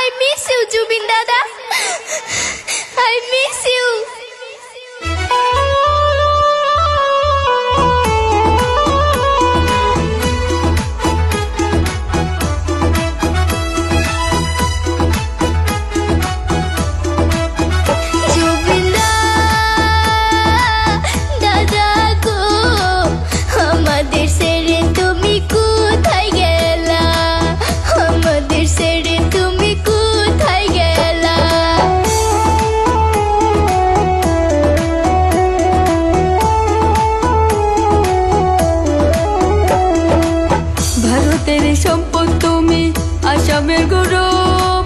I miss you, Jubin Dada. I miss you. তেরে সম্পদ তুমি আসামের গৌরব,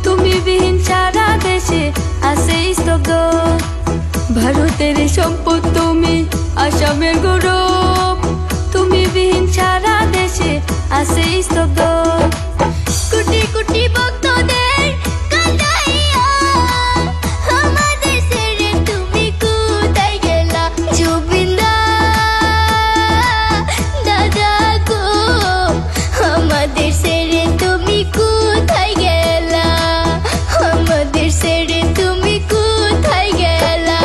তুমি বিহীন সারা দেশে আছে স্তব্ধ। ভারতের সম্পদ তুমি আসামের গৌরব, তুমি বিহীন সারা দেশে আছে স্তব্ধ। কোটি কোটি ভক্তদের কাঁদাইয়া আমাদের ছেড়ে তুমি কোথায় গেলা জুবিন দাদা গো, আমাদের ছেড়ে তুমি কোথায় গেলা, আমাদের ছেড়ে তুমি কোথায় গেলা।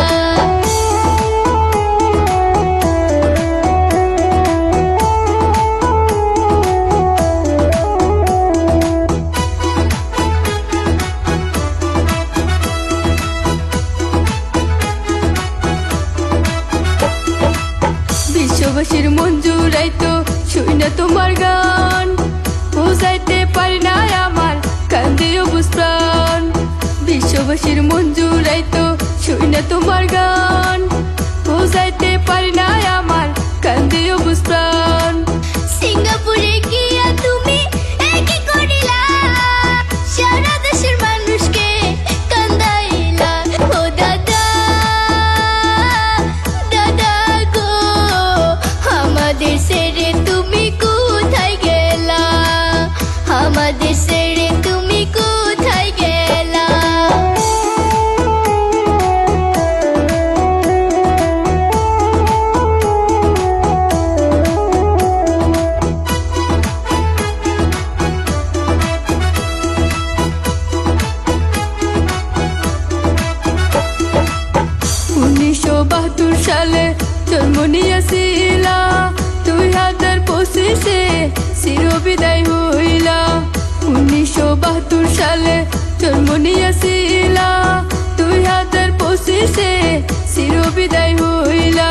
বিশ্ববাসীর মন জুড়াইতো শুই না তোমার গান, বুঝাইতে পারি না আমার কান্দে অবুঝ প্রাণ। বিশ্ববাসীর মন জুড়াইতো শুই না তোমার গান, বুঝাইতে পারি না আমার কান্দে অবুঝ প্রাণ। সিঙ্গাপুরে গিয়া তুমি একই করিলা, সারা দেশের মানুষকে কান্দাইলা। ও দাদা দাদা গো, আমাদের ছেড়ে তুমি কোথায় গেলা, আমাদের ছেড়ে তুমি কোথায় গেলা। সালে জন্ম নিয়েছিলা, 2025-এ চির বিদায় হইলা। 1972 সালে জন্ম নিয়েছিলা, 2025-এ চির বিদায় হইলা।